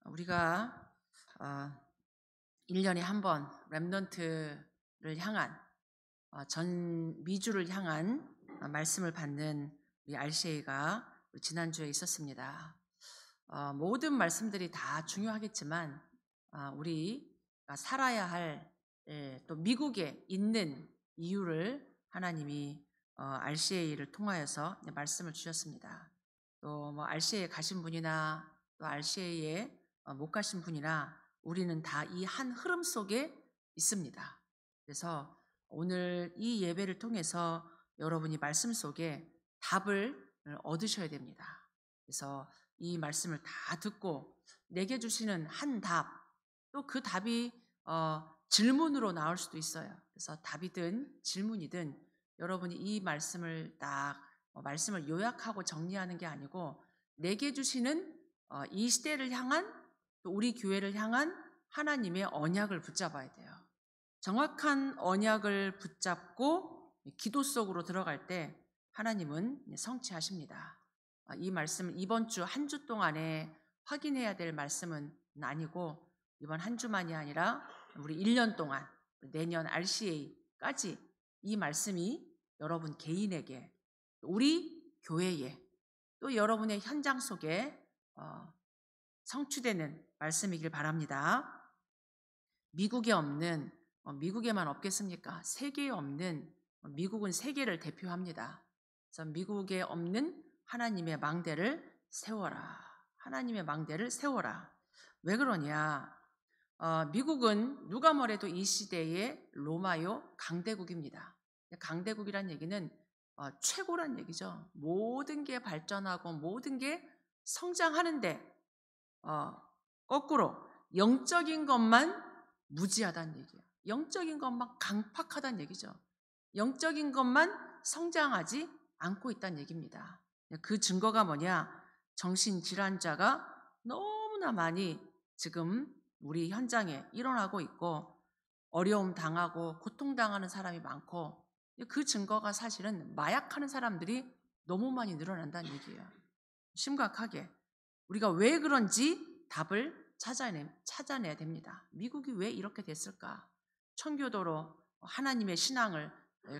우리가 1년에 한 번 렘넌트를 향한 전 미주를 향한 말씀을 받는 우리 RCA가 지난주에 있었습니다. 모든 말씀들이 다 중요하겠지만 우리가 살아야 할 또 미국에 있는 이유를 하나님이 RCA를 통하여서 말씀을 주셨습니다. 또 뭐 RCA에 가신 분이나 또 RCA에 못 가신 분이나 우리는 다 이 한 흐름 속에 있습니다. 그래서 오늘 이 예배를 통해서 여러분이 말씀 속에 답을 얻으셔야 됩니다. 그래서 이 말씀을 다 듣고 내게 주시는 한 답, 또 그 답이 질문으로 나올 수도 있어요. 그래서 답이든 질문이든 여러분이 이 말씀을 딱 말씀을 요약하고 정리하는 게 아니고 내게 주시는 이 시대를 향한 또 우리 교회를 향한 하나님의 언약을 붙잡아야 돼요. 정확한 언약을 붙잡고 기도 속으로 들어갈 때 하나님은 성취하십니다. 이 말씀은 이번 주 한 주 동안에 확인해야 될 말씀은 아니고 이번 한 주만이 아니라 우리 1년 동안 내년 RCA까지 이 말씀이 여러분 개인에게 우리 교회에 또 여러분의 현장 속에 성취되는 말씀이길 바랍니다. 미국에 없는 미국에만 없겠습니까? 세계에 없는 미국은 세계를 대표합니다. 그래서 미국에 없는 하나님의 망대를 세워라. 하나님의 망대를 세워라. 왜 그러냐? 미국은 누가 뭐래도 이 시대의 로마요 강대국입니다. 강대국이란 얘기는 최고란 얘기죠. 모든 게 발전하고 모든 게 성장하는데 거꾸로 영적인 것만 무지하다는 얘기예요. 영적인 것만 강팍하다는 얘기죠. 영적인 것만 성장하지 않고 있다는 얘기입니다. 그 증거가 뭐냐? 정신질환자가 너무나 많이 지금 우리 현장에 일어나고 있고 어려움 당하고 고통당하는 사람이 많고 그 증거가 사실은 마약하는 사람들이 너무 많이 늘어난다는 얘기예요. 심각하게. 우리가 왜 그런지 답을 찾아내야 됩니다. 미국이 왜 이렇게 됐을까? 청교도로 하나님의 신앙을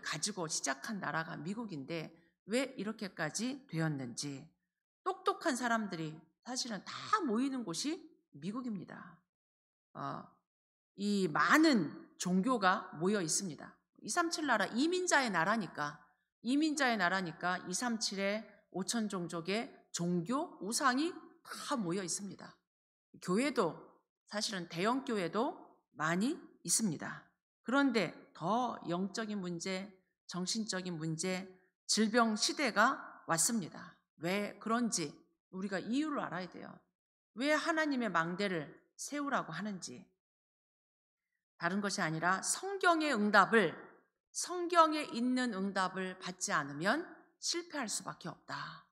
가지고 시작한 나라가 미국인데 왜 이렇게까지 되었는지 똑똑한 사람들이 사실은 다 모이는 곳이 미국입니다. 이 많은 종교가 모여 있습니다. 237 나라 이민자의 나라니까 237에 5천 종족의 종교 우상이 다 모여 있습니다. 교회도 사실은 대형 교회도 많이 있습니다. 그런데 더 영적인 문제, 정신적인 문제, 질병 시대가 왔습니다. 왜 그런지 우리가 이유를 알아야 돼요. 왜 하나님의 망대를 세우라고 하는지. 다른 것이 아니라 성경에 있는 응답을 받지 않으면 실패할 수밖에 없다.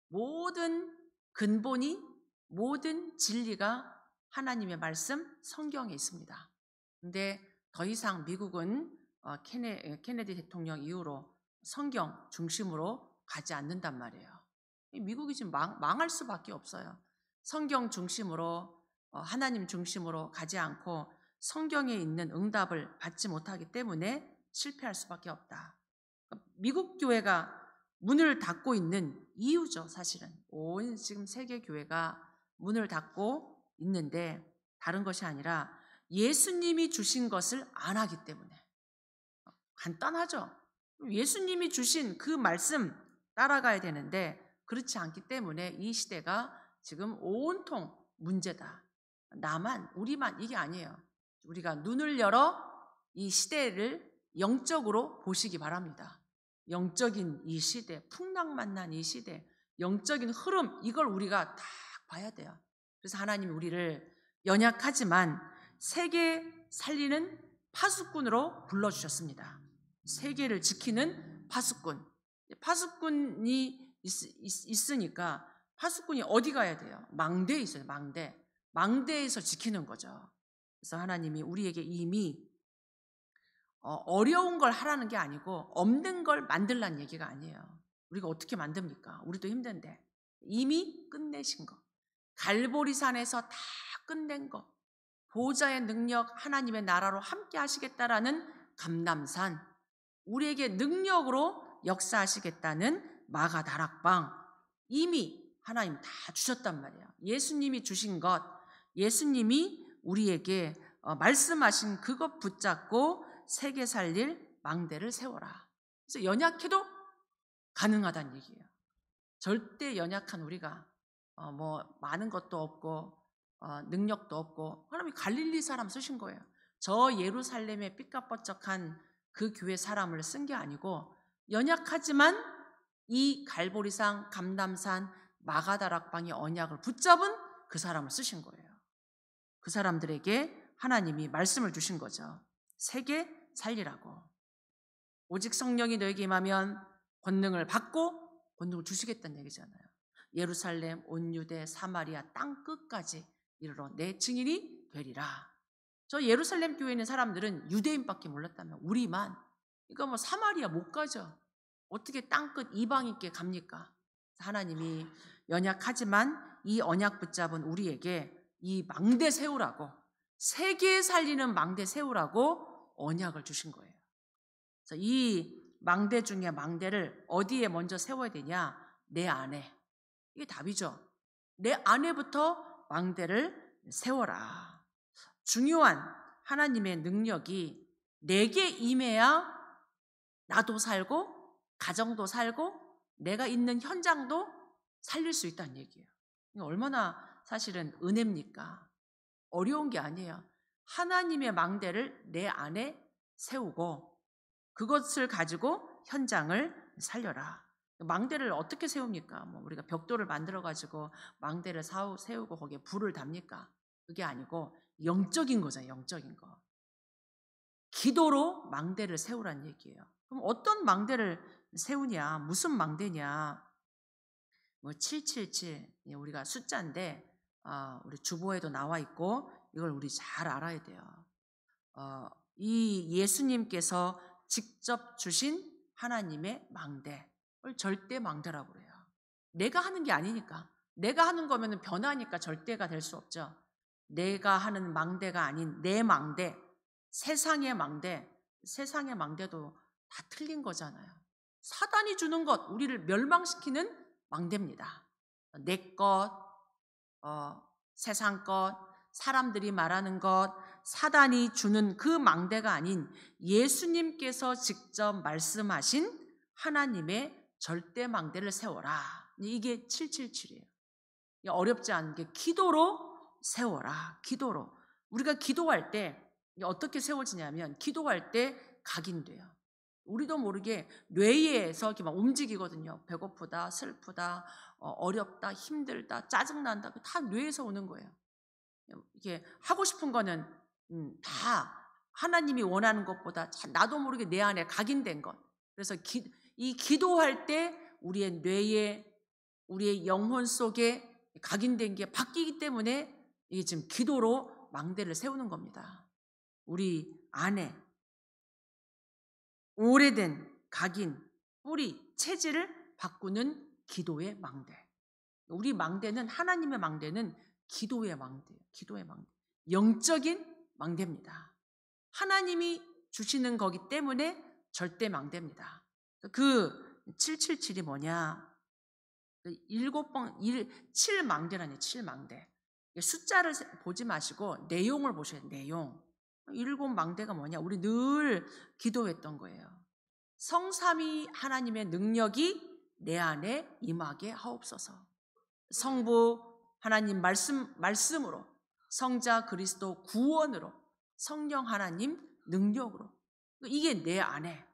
모든 근본이 모든 진리가 하나님의 말씀 성경에 있습니다. 근데 더 이상 미국은 케네디 대통령 이후로 성경 중심으로 가지 않는단 말이에요. 미국이 지금 망할 수밖에 없어요. 성경 중심으로 하나님 중심으로 가지 않고 성경에 있는 응답을 받지 못하기 때문에 실패할 수밖에 없다. 미국 교회가 문을 닫고 있는 이유죠, 사실은. 온 지금 세계 교회가 문을 닫고 있는데 다른 것이 아니라 예수님이 주신 것을 안 하기 때문에. 간단하죠. 예수님이 주신 그 말씀 따라가야 되는데 그렇지 않기 때문에 이 시대가 지금 온통 문제다. 나만, 우리만 이게 아니에요. 우리가 눈을 열어 이 시대를 영적으로 보시기 바랍니다. 영적인 이 시대, 풍랑만난 이 시대, 영적인 흐름 이걸 우리가 다 봐야 돼요. 그래서 하나님이 우리를 연약하지만 세계 살리는 파수꾼으로 불러주셨습니다. 세계를 지키는 파수꾼. 파수꾼이 있으니까 파수꾼이 어디 가야 돼요? 망대에 있어요. 망대에서 지키는 거죠. 그래서 하나님이 우리에게 이미 어려운 걸 하라는 게 아니고 없는 걸 만들라는 얘기가 아니에요. 우리가 어떻게 만듭니까? 우리도 힘든데 이미 끝내신 거. 갈보리산에서 다 끝낸 거, 보호자의 능력, 하나님의 나라로 함께 하시겠다라는 감람산, 우리에게 능력으로 역사하시겠다는 마가다락방, 이미 하나님 다 주셨단 말이에요. 예수님이 주신 것, 예수님이 우리에게 말씀하신 그것 붙잡고 세계 살릴 망대를 세워라. 그래서 연약해도 가능하다는 얘기예요. 절대 연약한 우리가 많은 것도 없고 능력도 없고, 하나님이 갈릴리 사람 쓰신 거예요. 저 예루살렘의 삐까뻔쩍한 그 교회 사람을 쓴 게 아니고, 연약하지만 이 갈보리산, 감람산, 마가다락방의 언약을 붙잡은 그 사람을 쓰신 거예요. 그 사람들에게 하나님이 말씀을 주신 거죠. 세계 살리라고. 오직 성령이 너에게 임하면 권능을 받고, 권능을 주시겠다는 얘기잖아요. 예루살렘, 온 유대, 사마리아 땅 끝까지 이르러 내 증인이 되리라. 저 예루살렘 교회에 있는 사람들은 유대인밖에 몰랐다면 우리만, 이거 사마리아 못 가죠. 어떻게 땅끝 이방인께 갑니까? 하나님이 연약하지만 이 언약 붙잡은 우리에게 이 망대 세우라고, 세계 살리는 망대 세우라고 언약을 주신 거예요. 그래서 이 망대 중에 망대를 어디에 먼저 세워야 되냐? 내 안에. 이게 답이죠. 내 안에부터 망대를 세워라. 중요한 하나님의 능력이 내게 임해야 나도 살고, 가정도 살고, 내가 있는 현장도 살릴 수 있다는 얘기예요. 이게 얼마나 사실은 은혜입니까? 어려운 게 아니에요. 하나님의 망대를 내 안에 세우고 그것을 가지고 현장을 살려라. 망대를 어떻게 세웁니까? 우리가 벽돌을 만들어가지고 망대를 세우고 거기에 불을 답니까? 그게 아니고 영적인 거잖아요. 영적인 거. 기도로 망대를 세우라는 얘기예요. 그럼 어떤 망대를 세우냐? 무슨 망대냐? 777 우리가 숫자인데 우리 주보에도 나와 있고 이걸 우리 잘 알아야 돼요. 이 예수님께서 직접 주신 하나님의 망대를 절대 망대라고 그래요. 내가 하는 게 아니니까. 내가 하는 거면 변하니까 절대가 될 수 없죠. 내가 하는 망대가 아닌 내 망대, 세상의 망대, 세상의 망대도 다 틀린 거잖아요. 사단이 주는 것, 우리를 멸망시키는 망대입니다. 내 것, 세상 것, 사람들이 말하는 것, 사단이 주는 그 망대가 아닌 예수님께서 직접 말씀하신 하나님의 절대 망대를 세워라. 이게 777이에요. 어렵지 않은 게 기도로 세워라. 기도로. 우리가 기도할 때 어떻게 세워지냐면, 기도할 때 각인돼요. 우리도 모르게 뇌에서 이렇게 막 움직이거든요. 배고프다, 슬프다, 어렵다, 힘들다, 짜증난다. 다 뇌에서 오는 거예요. 이게 하고 싶은 거는 다 하나님이 원하는 것보다 나도 모르게 내 안에 각인된 것. 그래서 이 기도할 때 우리의 뇌에, 우리의 영혼 속에 각인된 게 바뀌기 때문에 이게 지금 기도로 망대를 세우는 겁니다. 우리 안에 오래된 각인, 뿌리, 체질을 바꾸는 기도의 망대. 우리 망대는, 하나님의 망대는 기도의 망대예요. 기도의 망대. 영적인 망대입니다. 하나님이 주시는 거기 때문에 절대 망대입니다. 그 777이 뭐냐? 7번, 7망대라니, 7망대. 숫자를 보지 마시고 내용을 보셔야 돼요. 내용. 7망대가 뭐냐? 우리 늘 기도했던 거예요. 성삼위 하나님의 능력이 내 안에 임하게 하옵소서. 성부 하나님 말씀으로, 성자 그리스도 구원으로, 성령 하나님 능력으로. 이게 내 안에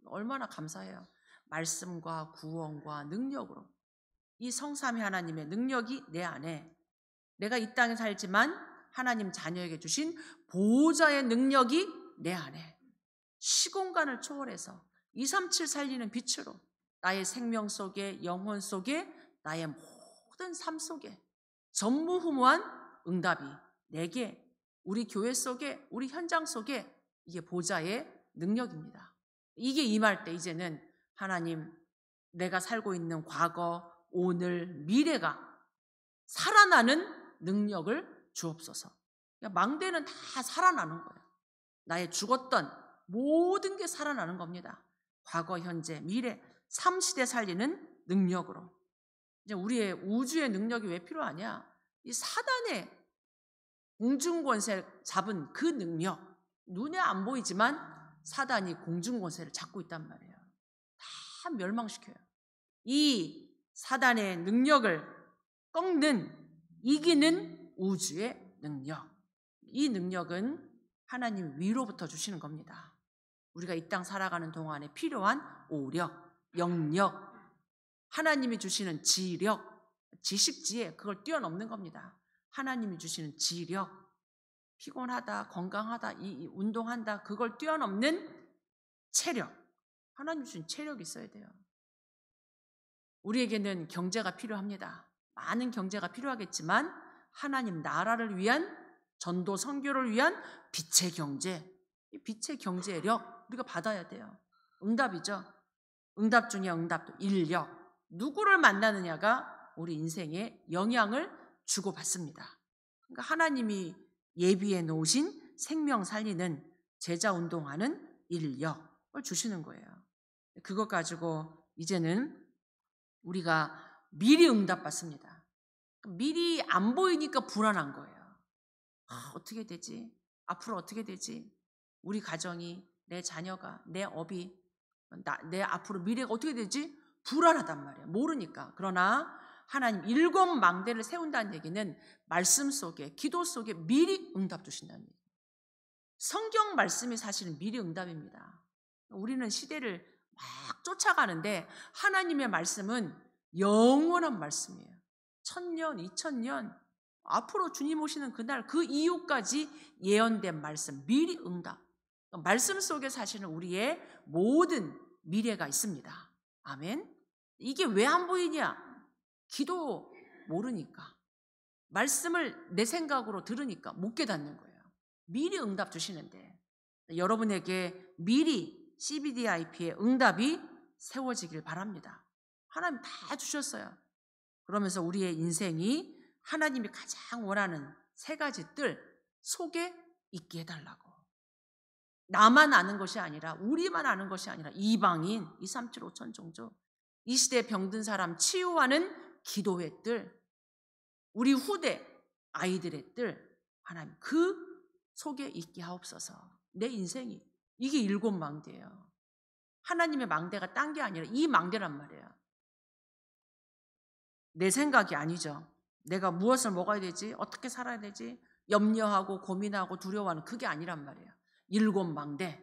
얼마나 감사해요. 말씀과 구원과 능력으로. 이 성삼위 하나님의 능력이 내 안에, 내가 이 땅에 살지만 하나님 자녀에게 주신 보호자의 능력이 내 안에, 시공간을 초월해서 237 살리는 빛으로 나의 생명 속에, 영혼 속에, 나의 모든 삶 속에 전무후무한 응답이 내게, 우리 교회 속에, 우리 현장 속에, 이게 보좌의 능력입니다. 이게 임할 때 이제는 하나님, 내가 살고 있는 과거, 오늘, 미래가 살아나는 능력을 주옵소서. 그러니까 망대는 다 살아나는 거예요. 나의 죽었던 모든 게 살아나는 겁니다. 과거, 현재, 미래, 3시대 살리는 능력으로. 이제 우리의 우주의 능력이 왜 필요하냐? 이 사단의 공중권세 잡은 그 능력, 눈에 안 보이지만 사단이 공중권세를 잡고 있단 말이에요. 다 멸망시켜요. 이 사단의 능력을 꺾는, 이기는 우주의 능력. 이 능력은 하나님 위로부터 주시는 겁니다. 우리가 이 땅 살아가는 동안에 필요한 오력, 영력, 하나님이 주시는 지력, 지식, 지혜, 그걸 뛰어넘는 겁니다. 하나님이 주시는 지력, 피곤하다, 건강하다, 이 운동한다, 그걸 뛰어넘는 체력, 하나님 주신 체력이 있어야 돼요. 우리에게는 경제가 필요합니다. 많은 경제가 필요하겠지만 하나님 나라를 위한, 전도 선교를 위한 빛의 경제, 이 빛의 경제력 우리가 받아야 돼요. 응답이죠. 응답 중에 응답도 인력. 누구를 만나느냐가 우리 인생에 영향을 주고받습니다. 그러니까 하나님이 예비해 놓으신 생명 살리는 제자 운동하는 인력을 주시는 거예요. 그것 가지고 이제는 우리가 미리 응답받습니다. 미리 안 보이니까 불안한 거예요. 어떻게 되지? 앞으로 어떻게 되지? 우리 가정이, 내 자녀가, 내 업이, 내 앞으로 미래가 어떻게 되지? 불안하단 말이에요. 모르니까. 그러나 하나님 7 망대를 세운다는 얘기는 말씀 속에, 기도 속에 미리 응답 주신다는 얘기예요. 성경 말씀이 사실은 미리 응답입니다. 우리는 시대를 막 쫓아가는데 하나님의 말씀은 영원한 말씀이에요. 1000년, 2000년, 앞으로 주님 오시는 그날, 그 이후까지 예언된 말씀, 미리 응답. 말씀 속에 사실은 우리의 모든 미래가 있습니다. 아멘. 이게 왜 안 보이냐? 기도 모르니까. 말씀을 내 생각으로 들으니까 못 깨닫는 거예요. 미리 응답 주시는데 여러분에게 미리 CBDIP의 응답이 세워지길 바랍니다. 하나님 다 주셨어요. 그러면서 우리의 인생이 하나님이 가장 원하는 3가지 뜰 속에 있게 해달라고. 나만 아는 것이 아니라, 우리만 아는 것이 아니라 이방인, 2, 3, 7, 5천 종족, 이 시대에 병든 사람 치유하는 기도의 뜰, 우리 후대 아이들의 뜰, 하나님 그 속에 있게 하옵소서. 내 인생이 이게 7 망대예요. 하나님의 망대가 딴 게 아니라 이 망대란 말이에요. 내 생각이 아니죠. 내가 무엇을 먹어야 되지? 어떻게 살아야 되지? 염려하고 고민하고 두려워하는 그게 아니란 말이에요. 7 망대.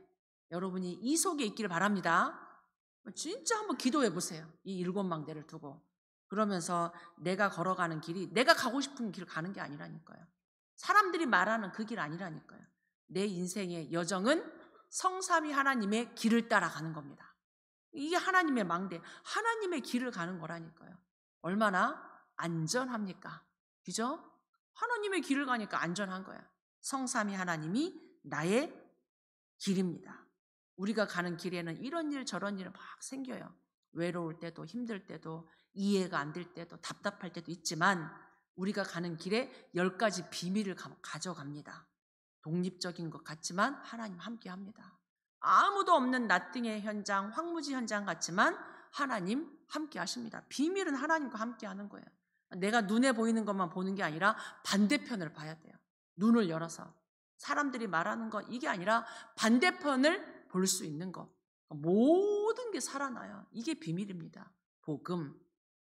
여러분이 이 속에 있기를 바랍니다. 진짜 한번 기도해 보세요. 이 7 망대를 두고. 그러면서 내가 걸어가는 길이 내가 가고 싶은 길 가는 게 아니라니까요. 사람들이 말하는 그 길 아니라니까요. 내 인생의 여정은 성삼위 하나님의 길을 따라가는 겁니다. 이게 하나님의 망대, 하나님의 길을 가는 거라니까요. 얼마나 안전합니까? 그죠? 하나님의 길을 가니까 안전한 거야. 성삼위 하나님이 나의 길입니다. 우리가 가는 길에는 이런 일 저런 일 막 생겨요. 외로울 때도, 힘들 때도, 이해가 안 될 때도, 답답할 때도 있지만 우리가 가는 길에 10가지 비밀을 가져갑니다. 독립적인 것 같지만 하나님 함께 합니다. 아무도 없는 나띵의 현장, 황무지 현장 같지만 하나님 함께 하십니다. 비밀은 하나님과 함께 하는 거예요. 내가 눈에 보이는 것만 보는 게 아니라 반대편을 봐야 돼요. 눈을 열어서. 사람들이 말하는 것 이게 아니라 반대편을 볼 수 있는 것. 모든 게 살아나요. 이게 비밀입니다. 복음.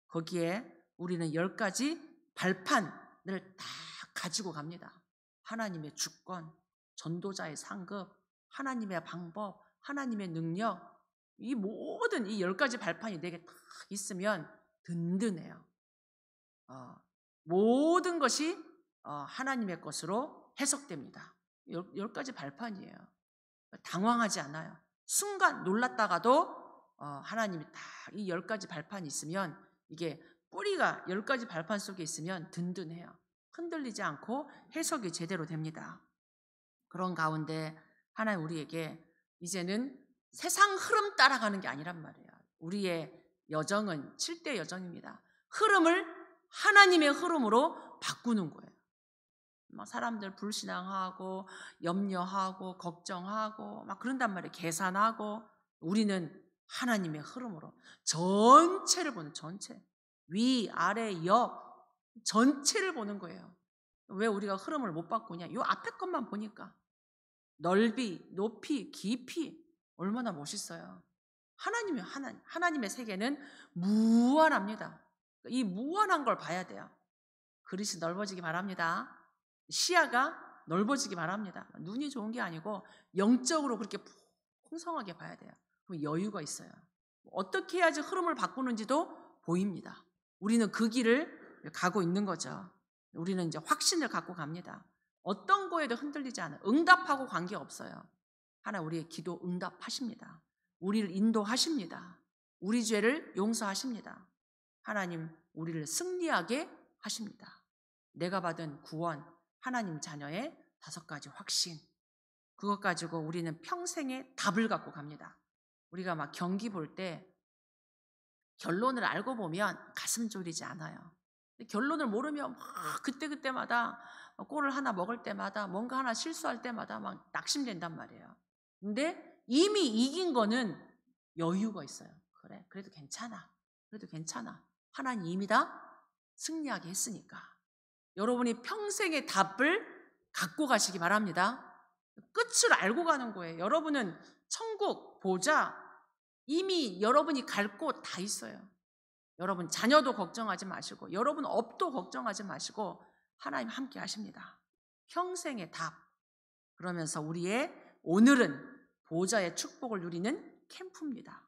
거기에 우리는 10가지 발판을 다 가지고 갑니다. 하나님의 주권, 전도자의 상급, 하나님의 방법, 하나님의 능력, 이 모든 이 10가지 발판이 내게 다 있으면 든든해요. 모든 것이 하나님의 것으로 해석됩니다. 10가지 발판이에요. 당황하지 않아요. 순간 놀랐다가도 하나님이 다 이 10가지 발판이 있으면 이게 뿌리가 10가지 발판 속에 있으면 든든해요. 흔들리지 않고 해석이 제대로 됩니다. 그런 가운데 하나님 우리에게 이제는 세상 흐름 따라가는 게 아니란 말이에요. 우리의 여정은 7대 여정입니다. 흐름을 하나님의 흐름으로 바꾸는 거예요. 막 사람들 불신앙하고 염려하고 걱정하고 막 그런단 말이에요. 계산하고. 우리는 하나님의 흐름으로 전체를 보는, 전체, 위, 아래, 옆 전체를 보는 거예요. 왜 우리가 흐름을 못 바꾸냐? 요 앞에 것만 보니까. 넓이, 높이, 깊이 얼마나 멋있어요. 하나님의 세계는 무한합니다. 이 무한한 걸 봐야 돼요. 그릇이 넓어지기 바랍니다. 시야가 넓어지기 바랍니다. 눈이 좋은 게 아니고 영적으로 그렇게 풍성하게 봐야 돼요. 그럼 여유가 있어요. 어떻게 해야지 흐름을 바꾸는지도 보입니다. 우리는 그 길을 가고 있는 거죠. 우리는 이제 확신을 갖고 갑니다. 어떤 거에도 흔들리지 않아요. 응답하고 관계없어요. 하나님 우리의 기도 응답하십니다. 우리를 인도하십니다. 우리 죄를 용서하십니다. 하나님 우리를 승리하게 하십니다. 내가 받은 구원, 하나님 자녀의 5가지 확신, 그것 가지고 우리는 평생의 답을 갖고 갑니다. 우리가 막 경기 볼 때 결론을 알고 보면 가슴 졸이지 않아요. 결론을 모르면 막 그때그때마다 골을 하나 먹을 때마다 뭔가 하나 실수할 때마다 막 낙심된단 말이에요. 근데 이미 이긴 거는 여유가 있어요. 그래, 그래도 괜찮아. 그래도 괜찮아. 하나님 이미 다 승리하게 했으니까. 여러분이 평생의 답을 갖고 가시기 바랍니다. 끝을 알고 가는 거예요. 여러분은 천국, 보좌, 이미 여러분이 갈 곳 다 있어요. 여러분 자녀도 걱정하지 마시고 여러분 업도 걱정하지 마시고 하나님 함께 하십니다. 평생의 답. 그러면서 우리의 오늘은 보좌의 축복을 누리는 캠프입니다.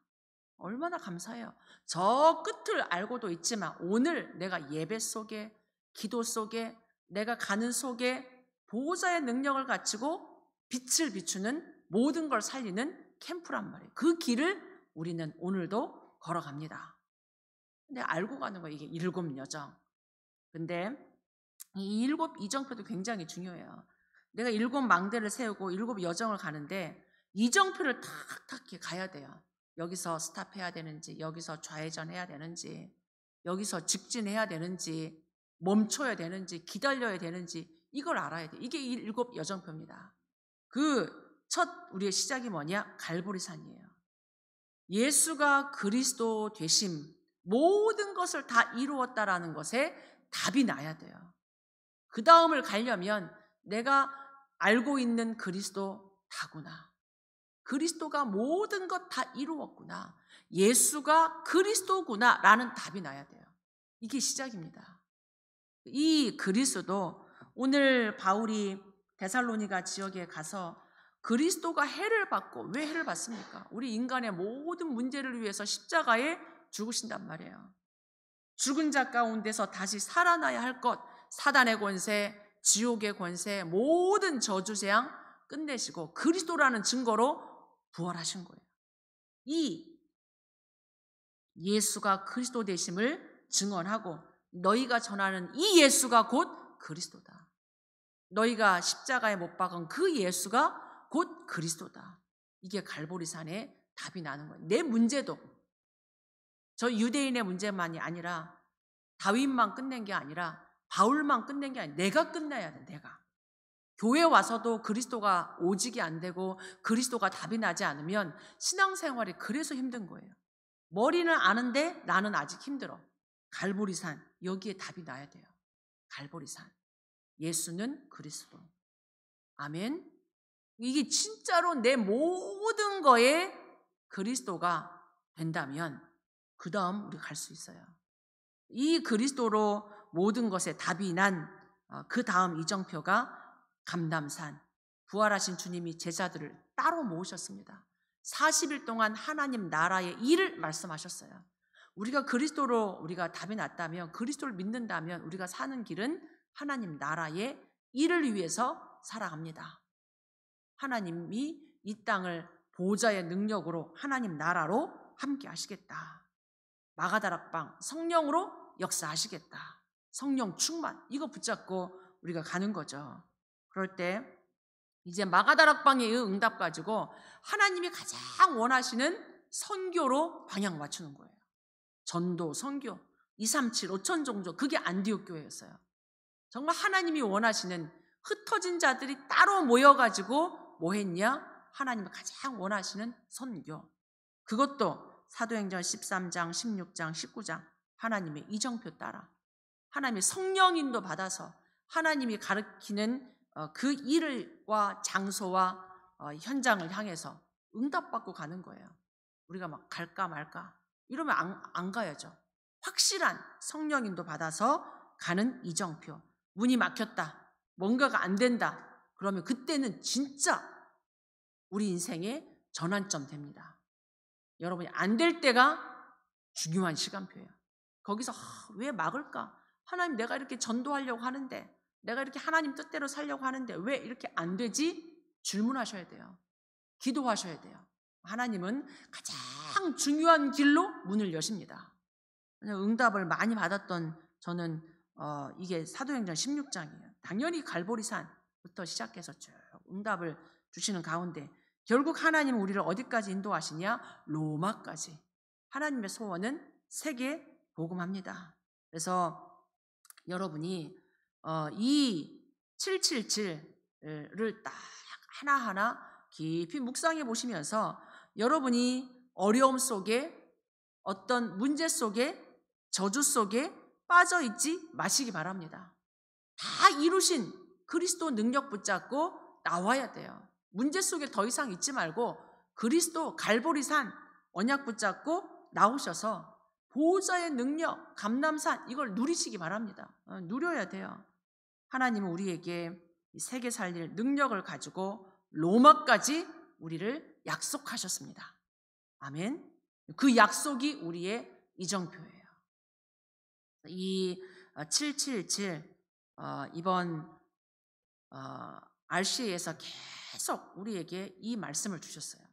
얼마나 감사해요. 저 끝을 알고도 있지만 오늘 내가 예배 속에, 기도 속에, 내가 가는 속에 보호자의 능력을 갖추고 빛을 비추는 모든 걸 살리는 캠프란 말이에요. 그 길을 우리는 오늘도 걸어갑니다. 근데 알고 가는 거 이게 7 여정. 근데 이 7 이정표도 굉장히 중요해요. 내가 7 망대를 세우고 7 여정을 가는데 이정표를 탁탁 가야 돼요. 여기서 스탑해야 되는지, 여기서 좌회전해야 되는지, 여기서 직진해야 되는지, 멈춰야 되는지, 기다려야 되는지 이걸 알아야 돼. 이게 7 여정표입니다. 그 첫 우리의 시작이 뭐냐? 갈보리산이에요. 예수가 그리스도 되심, 모든 것을 다 이루었다라는 것에 답이 나야 돼요. 그 다음을 가려면 내가 알고 있는 그리스도 다구나. 그리스도가 모든 것 다 이루었구나. 예수가 그리스도구나 라는 답이 나야 돼요. 이게 시작입니다. 이 그리스도 오늘 바울이 데살로니가 지역에 가서 그리스도가 해를 받고 왜 해를 받습니까? 우리 인간의 모든 문제를 위해서 십자가에 죽으신단 말이에요. 죽은 자 가운데서 다시 살아나야 할 것, 사단의 권세, 지옥의 권세, 모든 저주재앙 끝내시고 그리스도라는 증거로 부활하신 거예요. 이 예수가 그리스도 되심을 증언하고 너희가 전하는 이 예수가 곧 그리스도다. 너희가 십자가에 못 박은 그 예수가 곧 그리스도다. 이게 갈보리산의 답이 나는 거예요. 내 문제도 저 유대인의 문제만이 아니라 다윗만 끝낸 게 아니라 바울만 끝낸 게 아니라 내가 끝내야 돼. 내가. 교회 와서도 그리스도가 오직이 안 되고 그리스도가 답이 나지 않으면 신앙생활이 그래서 힘든 거예요. 머리는 아는데 나는 아직 힘들어. 갈보리산 여기에 답이 나야 돼요. 갈보리산 예수는 그리스도. 아멘. 이게 진짜로 내 모든 거에 그리스도가 된다면 그 다음 우리 갈 수 있어요. 이 그리스도로 모든 것에 답이 난 그 다음 이정표가 감람산. 부활하신 주님이 제자들을 따로 모으셨습니다. 40일 동안 하나님 나라의 일을 말씀하셨어요. 우리가 그리스도로 우리가 답이 났다면 그리스도를 믿는다면 우리가 사는 길은 하나님 나라의 일을 위해서 살아갑니다. 하나님이 이 땅을 보좌의 능력으로 하나님 나라로 함께 하시겠다. 마가다락방 성령으로 역사하시겠다. 성령 충만 이거 붙잡고 우리가 가는 거죠. 그럴 때 이제 마가다락방의 응답 가지고 하나님이 가장 원하시는 선교로 방향 맞추는 거예요. 전도, 선교, 237, 5천 종족 그게 안디옥 교회였어요. 정말 하나님이 원하시는 흩어진 자들이 따로 모여가지고 뭐 했냐? 하나님이 가장 원하시는 선교. 그것도 사도행전 13장, 16장, 19장 하나님의 이정표 따라 하나님의 성령인도 받아서 하나님이 가르치는 그 일과 장소와 현장을 향해서 응답받고 가는 거예요. 우리가 막 갈까 말까 이러면 안 가야죠. 확실한 성령인도 받아서 가는 이정표. 문이 막혔다. 뭔가가 안 된다. 그러면 그때는 진짜 우리 인생의 전환점 됩니다. 여러분이 안 될 때가 중요한 시간표예요. 거기서 왜 막을까? 하나님, 내가 이렇게 전도하려고 하는데, 내가 이렇게 하나님 뜻대로 살려고 하는데 왜 이렇게 안 되지? 질문하셔야 돼요. 기도하셔야 돼요. 하나님은 가장 중요한 길로 문을 여십니다. 응답을 많이 받았던 저는 이게 사도행전 16장이에요. 당연히 갈보리산부터 시작해서 쭉 응답을 주시는 가운데 결국 하나님은 우리를 어디까지 인도하시냐? 로마까지. 하나님의 소원은 세계 복음합니다. 그래서 여러분이 이 777을 딱 하나하나 깊이 묵상해 보시면서 여러분이 어려움 속에 어떤 문제 속에 저주 속에 빠져 있지 마시기 바랍니다. 다 이루신 그리스도 능력 붙잡고 나와야 돼요. 문제 속에 더 이상 있지 말고 그리스도 갈보리산 언약 붙잡고 나오셔서 보호자의 능력, 감람산 이걸 누리시기 바랍니다. 누려야 돼요. 하나님은 우리에게 세계 살릴 능력을 가지고 로마까지 우리를 약속하셨습니다. 아멘. 그 약속이 우리의 이정표예요. 이 777 이번 RCA에서 계속 우리에게 이 말씀을 주셨어요.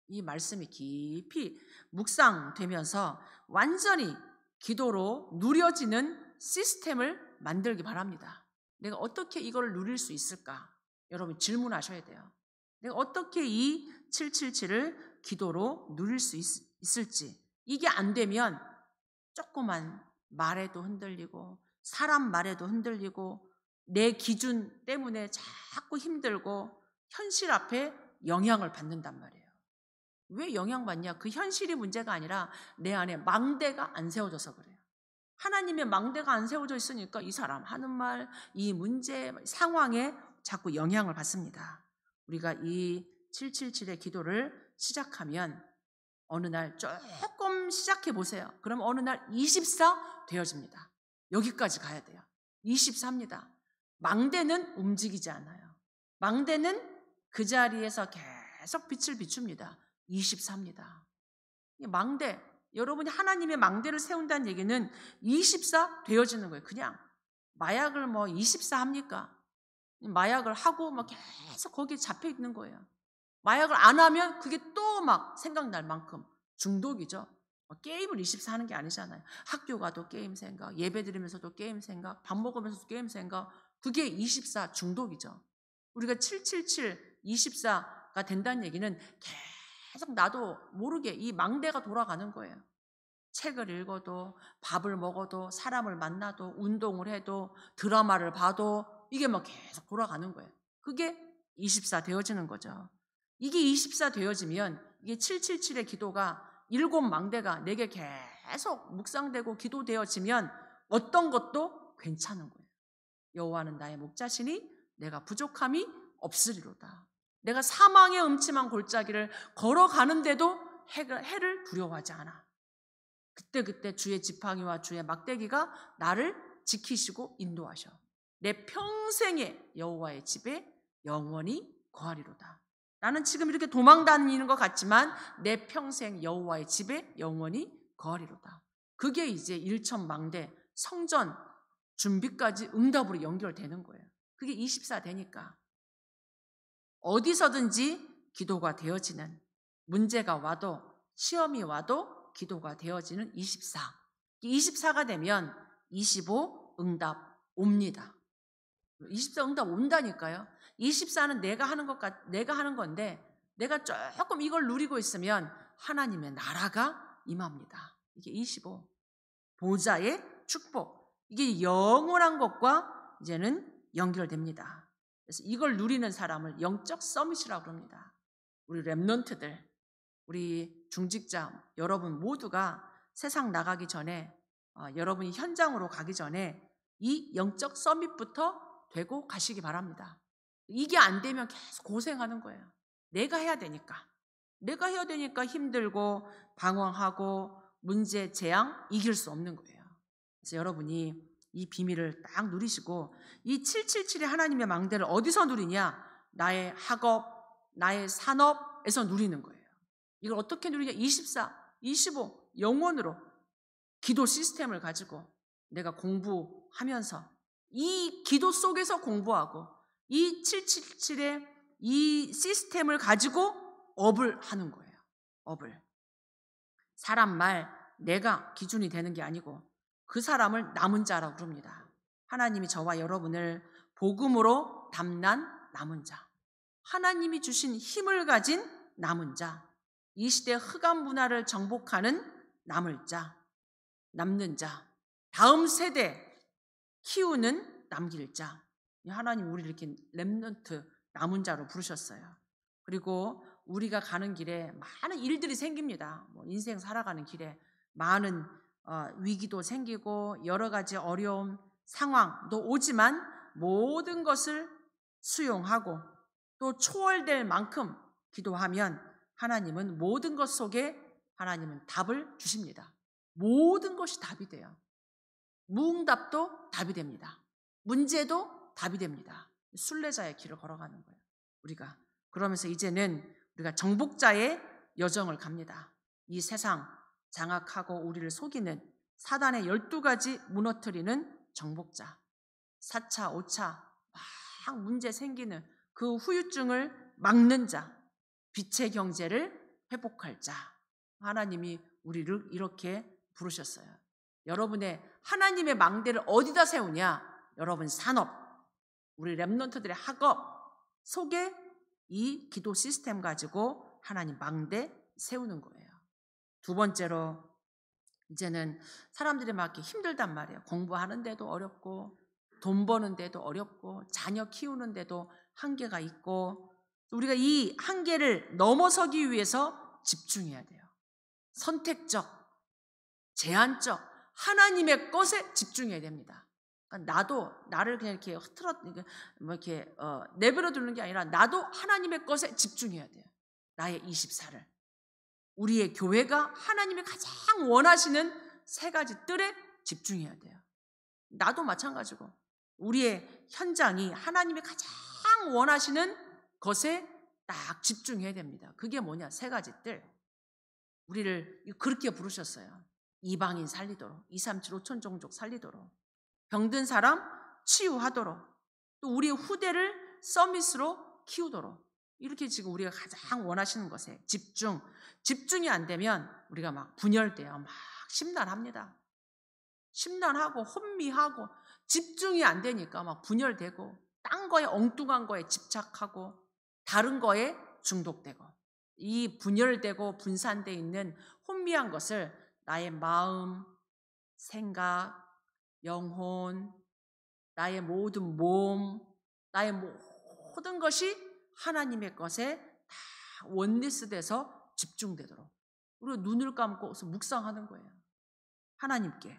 이 말씀이 깊이 묵상되면서 완전히 기도로 누려지는 시스템을 만들기 바랍니다. 내가 어떻게 이걸 누릴 수 있을까? 여러분 질문하셔야 돼요. 내가 어떻게 이 777을 기도로 누릴 수 있을지. 이게 안 되면 조그만 말에도 흔들리고 사람 말에도 흔들리고 내 기준 때문에 자꾸 힘들고 현실 앞에 영향을 받는단 말이에요. 왜 영향받냐? 그 현실이 문제가 아니라 내 안에 망대가 안 세워져서 그래요. 하나님의 망대가 안 세워져 있으니까 이 사람 하는 말, 이 문제, 상황에 자꾸 영향을 받습니다. 우리가 이 777의 기도를 시작하면 어느 날 조금 시작해 보세요. 그럼 어느 날 24 되어집니다. 여기까지 가야 돼요. 24입니다. 망대는 움직이지 않아요. 망대는 그 자리에서 계속 빛을 비춥니다. 24입니다. 망대, 여러분이 하나님의 망대를 세운다는 얘기는 24 되어지는 거예요. 그냥 마약을 24 합니까? 마약을 하고 계속 거기에 잡혀 있는 거예요. 마약을 안 하면 그게 또 막 생각날 만큼 중독이죠. 게임을 24 하는 게 아니잖아요. 학교 가도 게임 생각, 예배 드리면서도 게임 생각, 밥 먹으면서도 게임 생각, 그게 24 중독이죠. 우리가 777, 24가 된다는 얘기는 계속 나도 모르게 이 망대가 돌아가는 거예요. 책을 읽어도 밥을 먹어도 사람을 만나도 운동을 해도 드라마를 봐도 이게 계속 돌아가는 거예요. 그게 24 되어지는 거죠. 이게 24 되어지면 이게 777의 기도가 7망대가 내게 계속 묵상되고 기도되어지면 어떤 것도 괜찮은 거예요. 여호와는 나의 목자시니 내가 부족함이 없으리로다. 내가 사망의 음침한 골짜기를 걸어가는데도 해를 두려워하지 않아. 그때 주의 지팡이와 주의 막대기가 나를 지키시고 인도하셔. 내 평생에 여호와의 집에 영원히 거하리로다. 나는 지금 이렇게 도망다니는 것 같지만 내 평생 여호와의 집에 영원히 거하리로다. 그게 이제 일천망대 성전 준비까지 응답으로 연결되는 거예요. 그게 24 되니까 어디서든지 기도가 되어지는, 문제가 와도 시험이 와도 기도가 되어지는 24. 24가 되면 25 응답 옵니다. 24 응답 온다니까요. 24는 내가 하는 건데 내가 조금 이걸 누리고 있으면 하나님의 나라가 임합니다. 이게 25. 보좌의 축복. 이게 영원한 것과 이제는 연결됩니다. 그래서 이걸 누리는 사람을 영적 서밋이라고 합니다. 우리 렘넌트들, 우리 중직자 여러분 모두가 세상 나가기 전에 여러분이 현장으로 가기 전에 이 영적 서밋부터 되고 가시기 바랍니다. 이게 안 되면 계속 고생하는 거예요. 내가 해야 되니까 힘들고 방황하고 문제, 재앙 이길 수 없는 거예요. 그래서 여러분이 이 비밀을 딱 누리시고 이 777의 하나님의 망대를 어디서 누리냐? 나의 학업, 나의 산업에서 누리는 거예요. 이걸 어떻게 누리냐? 24, 25 영원으로 기도 시스템을 가지고 내가 공부하면서 이 기도 속에서 공부하고 이 777의 이 시스템을 가지고 업을 하는 거예요. 업을. 사람 말 내가 기준이 되는 게 아니고 그 사람을 남은 자라고 부릅니다. 하나님이 저와 여러분을 복음으로 담난 남은 자, 하나님이 주신 힘을 가진 남은 자, 이 시대 흑암 문화를 정복하는 남을 자, 남는 자, 다음 세대 키우는 남길 자. 하나님 우리를 이렇게 렘넌트 남은 자로 부르셨어요. 그리고 우리가 가는 길에 많은 일들이 생깁니다. 인생 살아가는 길에 많은 위기도 생기고 여러 가지 어려움 상황도 오지만 모든 것을 수용하고 또 초월될 만큼 기도하면 하나님은 모든 것 속에 하나님은 답을 주십니다. 모든 것이 답이 돼요. 무응답도 답이 됩니다. 문제도 답이 됩니다. 순례자의 길을 걸어가는 거예요. 우리가 그러면서 이제는 우리가 정복자의 여정을 갑니다. 이 세상 장악하고 우리를 속이는 사단의 12가지 무너뜨리는 정복자, 4차, 5차 막 문제 생기는 그 후유증을 막는 자, 빛의 경제를 회복할 자. 하나님이 우리를 이렇게 부르셨어요. 여러분의 하나님의 망대를 어디다 세우냐? 여러분 산업, 우리 렘넌트들의 학업 속에 이 기도 시스템 가지고 하나님 망대 세우는 거예요. 두 번째로 이제는 사람들이 막 이렇게 힘들단 말이에요. 공부하는데도 어렵고 돈 버는데도 어렵고 자녀 키우는데도 한계가 있고 우리가 이 한계를 넘어서기 위해서 집중해야 돼요. 선택적, 제한적 하나님의 것에 집중해야 됩니다. 그러니까 나를 그냥 이렇게 내버려 두는 게 아니라 나도 하나님의 것에 집중해야 돼요. 나의 24를. 우리의 교회가 하나님이 가장 원하시는 3가지 뜰에 집중해야 돼요. 나도 마찬가지고 우리의 현장이 하나님이 가장 원하시는 것에 딱 집중해야 됩니다. 그게 뭐냐? 3가지 뜰. 우리를 그렇게 부르셨어요. 이방인 살리도록, 237 5천 종족 살리도록, 병든 사람 치유하도록, 또 우리의 후대를 서밋으로 키우도록. 이렇게 지금 우리가 가장 원하시는 것에 집중이 안 되면 우리가 막 분열돼요. 막 심란합니다. 심란하고 혼미하고 집중이 안 되니까 막 분열되고 딴 거에 엉뚱한 거에 집착하고 다른 거에 중독되고 이 분열되고 분산되어 있는 혼미한 것을 나의 마음, 생각, 영혼, 나의 모든 몸, 나의 모든 것이 하나님의 것에 다 원리스돼서 집중되도록 우리가 눈을 감고 묵상하는 거예요. 하나님께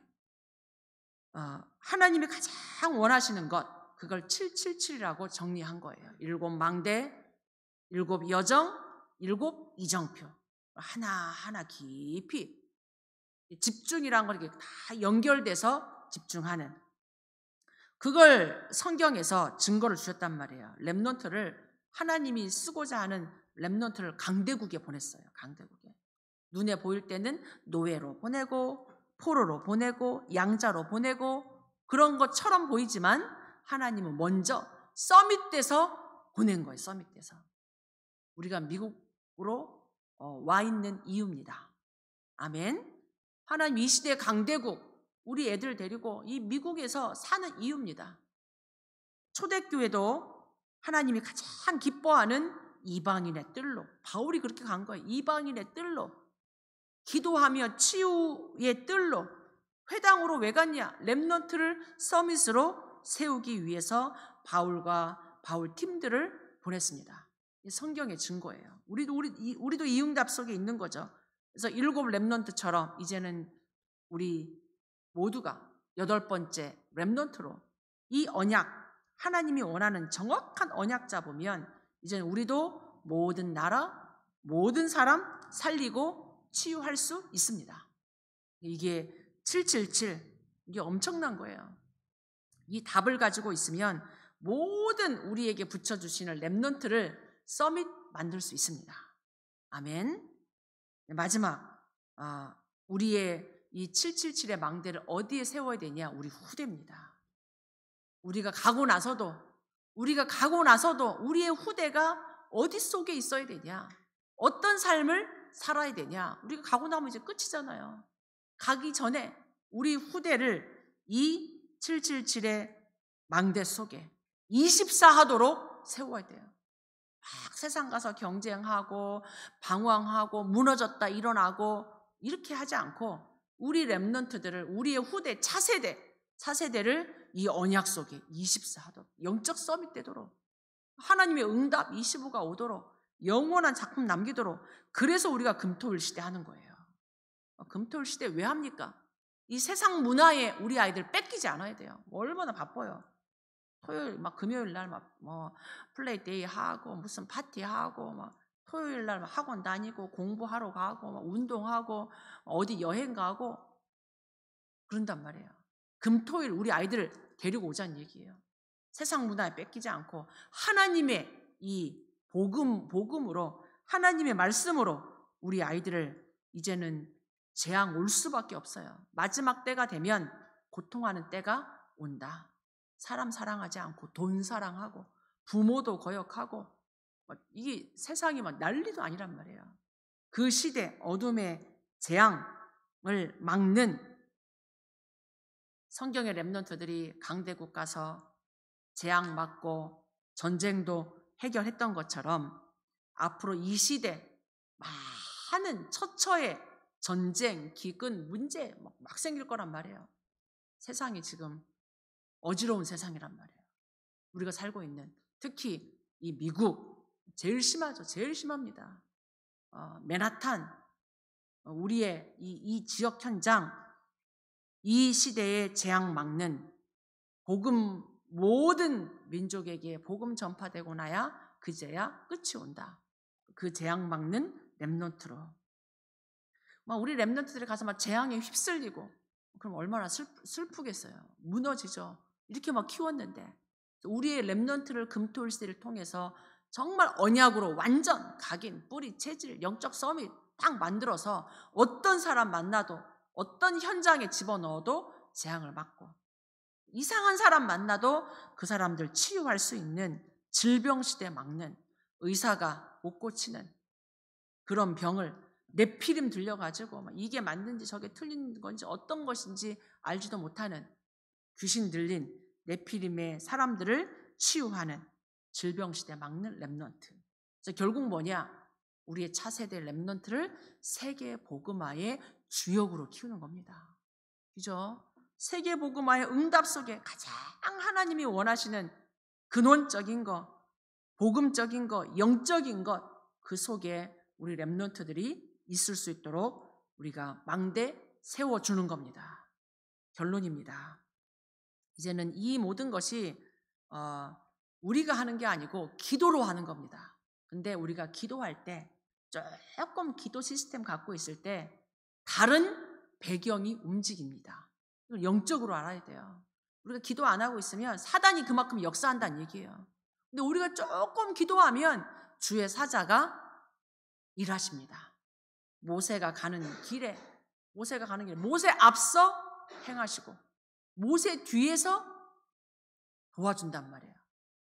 하나님이 가장 원하시는 것 그걸 777이라고 정리한 거예요. 7 망대, 7 여정, 7 이정표 하나하나 깊이 집중이란 걸 이렇게 다 연결돼서 집중하는 그걸 성경에서 증거를 주셨단 말이에요. 렘넌트를 하나님이 쓰고자 하는 렘넌트를 강대국에 보냈어요. 강대국에. 눈에 보일 때는 노예로 보내고 포로로 보내고 양자로 보내고 그런 것처럼 보이지만 하나님은 먼저 서밋돼서 보낸 거예요. 서밋돼서. 우리가 미국으로 와 있는 이유입니다. 아멘. 하나님 이 시대 강대국 우리 애들 데리고 이 미국에서 사는 이유입니다. 초대교회도 하나님이 가장 기뻐하는 이방인의 뜰로 바울이 그렇게 간 거예요. 이방인의 뜰로 기도하며 치유의 뜰로 회당으로 왜 갔냐? 렘넌트를 서밋으로 세우기 위해서 바울과 바울 팀들을 보냈습니다. 이 성경의 증거예요. 우리도 이 응답 속에 있는 거죠. 그래서 7 렘넌트처럼 이제는 우리 모두가 8번째 렘넌트로 이 언약, 하나님이 원하는 정확한 언약 잡으면 이제는 우리도 모든 나라, 모든 사람 살리고 치유할 수 있습니다. 이게 777, 이게 엄청난 거예요. 이 답을 가지고 있으면 모든 우리에게 붙여주시는 렘넌트를 서밋 만들 수 있습니다. 아멘. 마지막, 우리의 이 777의 망대를 어디에 세워야 되냐? 우리 후대입니다. 우리가 가고 나서도 우리의 후대가 어디 속에 있어야 되냐? 어떤 삶을 살아야 되냐? 우리가 가고 나면 이제 끝이잖아요. 가기 전에 우리 후대를 이 777의 망대 속에 24하도록 세워야 돼요. 막 세상 가서 경쟁하고 방황하고 무너졌다 일어나고 이렇게 하지 않고 우리 렘넌트들을, 우리의 후대 차세대를 이 언약 속에 24하도록 영적 서밋 되도록, 하나님의 응답 25가 오도록, 영원한 작품 남기도록. 그래서 우리가 금토일 시대 하는 거예요. 금토일 시대 왜 합니까? 이 세상 문화에 우리 아이들 뺏기지 않아야 돼요. 얼마나 바빠요. 토요일 금요일 날 플레이데이 하고 무슨 파티 하고 토요일 날 학원 다니고 공부하러 가고 운동하고 어디 여행 가고 그런단 말이에요. 금토일 우리 아이들을 데리고 오자는 얘기예요. 세상 문화에 뺏기지 않고 하나님의 이 복음으로, 하나님의 말씀으로 우리 아이들을, 이제는 재앙 올 수밖에 없어요. 마지막 때가 되면 고통하는 때가 온다. 사람 사랑하지 않고 돈 사랑하고 부모도 거역하고 이게 세상이 난리도 아니란 말이에요. 그 시대 어둠의 재앙을 막는 성경의 렘넌트들이 강대국 가서 재앙 막고 전쟁도 해결했던 것처럼 앞으로 이 시대 많은 처처의 전쟁, 기근, 문제 막 생길 거란 말이에요. 세상이 지금 어지러운 세상이란 말이에요. 우리가 살고 있는, 특히 이 미국 제일 심하죠. 제일 심합니다. 맨하탄, 우리의 이 지역 현장, 이 시대의 재앙 막는 복음, 모든 민족에게 복음 전파되고 나야 그제야 끝이 온다. 그 재앙 막는 렘넌트로. 우리 렘넌트들이 가서 재앙에 휩쓸리고 그럼 얼마나 슬프겠어요. 무너지죠. 이렇게 키웠는데 우리의 렘넌트를 금토일 시대를 통해서 정말 언약으로 완전 각인, 뿌리, 체질, 영적 서밋 딱 만들어서 어떤 사람 만나도, 어떤 현장에 집어넣어도 재앙을 막고, 이상한 사람 만나도 그 사람들 치유할 수 있는, 질병 시대 막는, 의사가 못 고치는 그런 병을 네피림 들려가지고 이게 맞는지 저게 틀린 건지 어떤 것인지 알지도 못하는 귀신 들린 네피림의 사람들을 치유하는 질병시대 막는 렘넌트. 그래서 결국 뭐냐? 우리의 차세대 렘넌트를 세계 복음화의 주역으로 키우는 겁니다. 그죠? 세계 복음화의 응답 속에 가장 하나님이 원하시는 근원적인 것, 복음적인 것, 영적인 것, 그 속에 우리 렘넌트들이 있을 수 있도록 우리가 망대 세워주는 겁니다. 결론입니다. 이제는 이 모든 것이 우리가 하는 게 아니고 기도로 하는 겁니다. 근데 우리가 기도할 때 조금 기도 시스템 갖고 있을 때 다른 배경이 움직입니다. 이걸 영적으로 알아야 돼요. 우리가 기도 안 하고 있으면 사단이 그만큼 역사한다는 얘기예요. 근데 우리가 조금 기도하면 주의 사자가 일하십니다. 모세가 가는 길에 모세 앞서 행하시고 모세 뒤에서 도와준단 말이에요.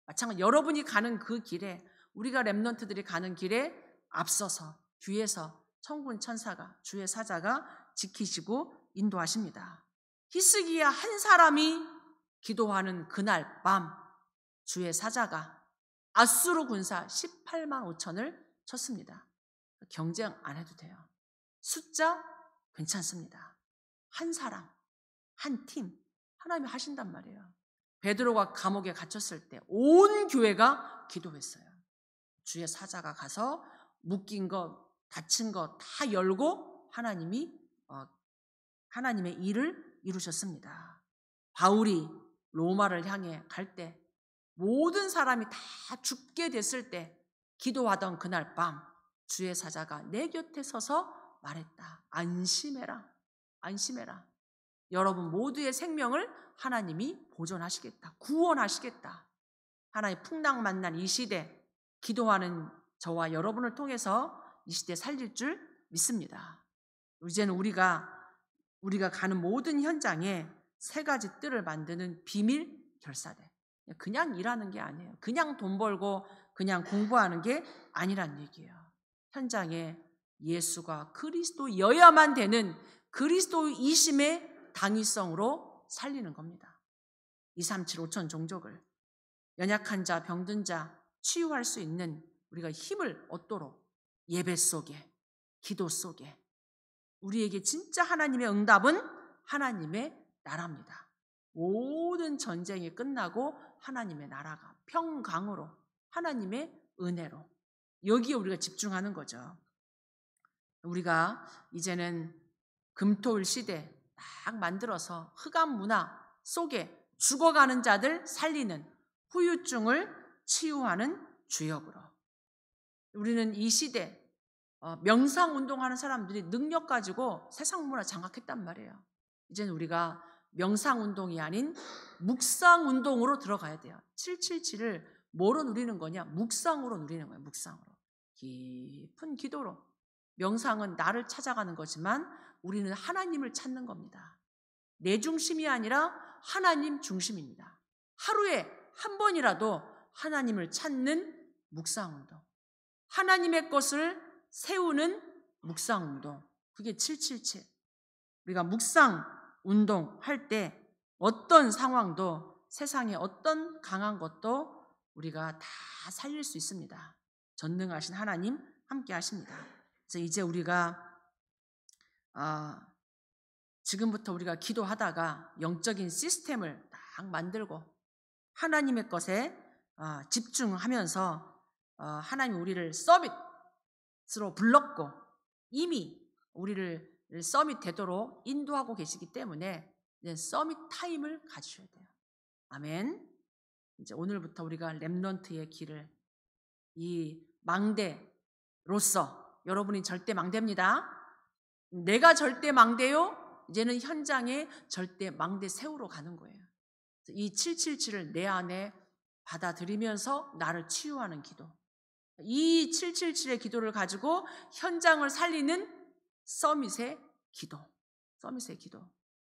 마찬가지로 여러분이 가는 그 길에, 우리가 렘넌트들이 가는 길에 앞서서 뒤에서 천군 천사가, 주의 사자가 지키시고 인도하십니다. 히스기야 한 사람이 기도하는 그날 밤 주의 사자가 아수르 군사 18만 5천을 쳤습니다. 경쟁 안 해도 돼요. 숫자 괜찮습니다. 한 사람, 한 팀, 하나님이 하신단 말이에요. 베드로가 감옥에 gat혔을 때 온 교회가 기도했어요. 주의 사자가 가서 묶인 것, 닫힌 것 다 열고 하나님의 일을 이루셨습니다. 바울이 로마를 향해 갈 때 모든 사람이 다 죽게 됐을 때 기도하던 그날 밤 주의 사자가 내 곁에 서서 말했다. 안심해라. 안심해라. 여러분 모두의 생명을 하나님이 보존하시겠다. 구원하시겠다. 하나님 풍랑 만난 이 시대 기도하는 저와 여러분을 통해서 이 시대 살릴 줄 믿습니다. 이제는 우리가 가는 모든 현장에 세 가지 뜰을 만드는 비밀 결사대. 그냥 일하는 게 아니에요. 그냥 돈 벌고 그냥 공부하는 게 아니란 얘기예요. 현장에 예수가 그리스도여야만 되는 그리스도이심의 당위성으로 살리는 겁니다. 237 5천 종족을 연약한 자, 병든 자 치유할 수 있는 우리가 힘을 얻도록 예배 속에, 기도 속에 우리에게 진짜 하나님의 응답은 하나님의 나라입니다. 모든 전쟁이 끝나고 하나님의 나라가 평강으로 하나님의 은혜로 여기에 우리가 집중하는 거죠. 우리가 이제는 금토일 시대 딱 만들어서 흑암 문화 속에 죽어가는 자들 살리는 후유증을 치유하는 주역으로 우리는 이 시대 명상 운동하는 사람들이 능력 가지고 세상 문화 장악했단 말이에요. 이제는 우리가 명상 운동이 아닌 묵상 운동으로 들어가야 돼요. 777을 뭐로 누리는 거냐? 묵상으로 누리는 거예요. 묵상으로. 깊은 기도로. 명상은 나를 찾아가는 거지만 우리는 하나님을 찾는 겁니다. 내 중심이 아니라 하나님 중심입니다. 하루에 한 번이라도 하나님을 찾는 묵상 운동. 하나님의 것을 세우는 묵상 운동. 그게 777. 우리가 묵상 운동 할 때 어떤 상황도 세상에 어떤 강한 것도 우리가 다 살릴 수 있습니다. 전능하신 하나님 함께 하십니다. 그래서 이제 우리가 지금부터 우리가 기도하다가 영적인 시스템을 딱 만들고 하나님의 것에 집중하면서 하나님 우리를 서밋으로 불렀고 이미 우리를 서밋 되도록 인도하고 계시기 때문에 이제 서밋 타임을 가지셔야 돼요. 아멘. 이제 오늘부터 우리가 렘넌트의 길을 이 망대로서 여러분이 절대 망대입니다. 내가 절대 망대요. 이제는 현장에 절대 망대 세우러 가는 거예요. 이 777을 내 안에 받아들이면서 나를 치유하는 기도. 이 777의 기도를 가지고 현장을 살리는 서밋의 기도. 서밋의 기도.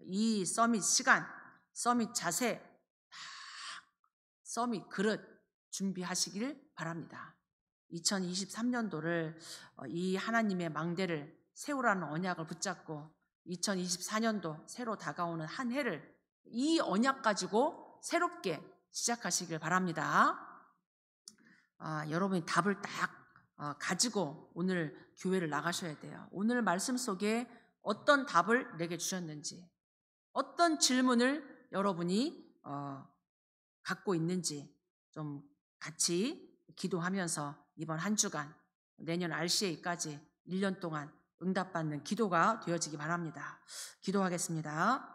이 서밋 시간, 서밋 자세, 서밋 그릇 준비하시길 바랍니다. 2023년도를 이 하나님의 망대를 세우라는 언약을 붙잡고 2024년도 새로 다가오는 한 해를 이 언약 가지고 새롭게 시작하시길 바랍니다. 여러분이 답을 딱 가지고 오늘 교회를 나가셔야 돼요. 오늘 말씀 속에 어떤 답을 내게 주셨는지, 어떤 질문을 여러분이 갖고 있는지 좀 같이 기도하면서 이번 한 주간 내년 RCA까지 1년 동안 응답받는 기도가 되어지기 바랍니다. 기도하겠습니다.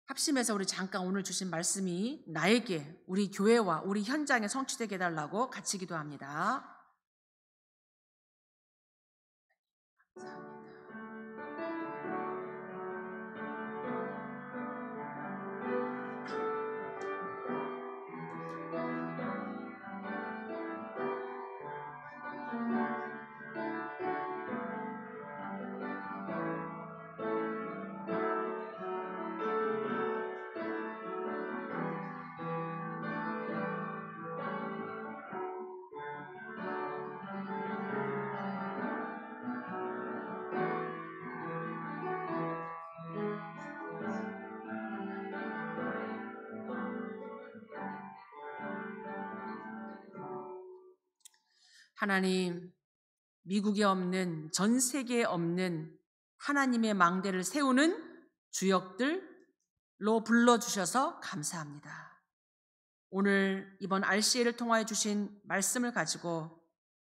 합심해서 우리 잠깐 오늘 주신 말씀이 나에게 우리 교회와 우리 현장에 성취되게 해달라고 같이 기도합니다. 하나님, 미국에 없는 전 세계에 없는 하나님의 망대를 세우는 주역들로 불러주셔서 감사합니다. 오늘 이번 RCA를 통하여 주신 말씀을 가지고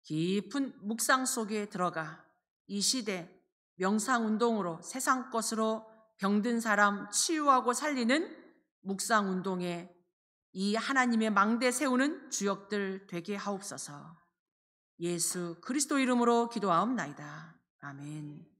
깊은 묵상 속에 들어가 이 시대 명상운동으로 세상 것으로 병든 사람 치유하고 살리는 묵상운동에 이 하나님의 망대 세우는 주역들 되게 하옵소서. 예수 그리스도 이름으로 기도하옵나이다. 아멘.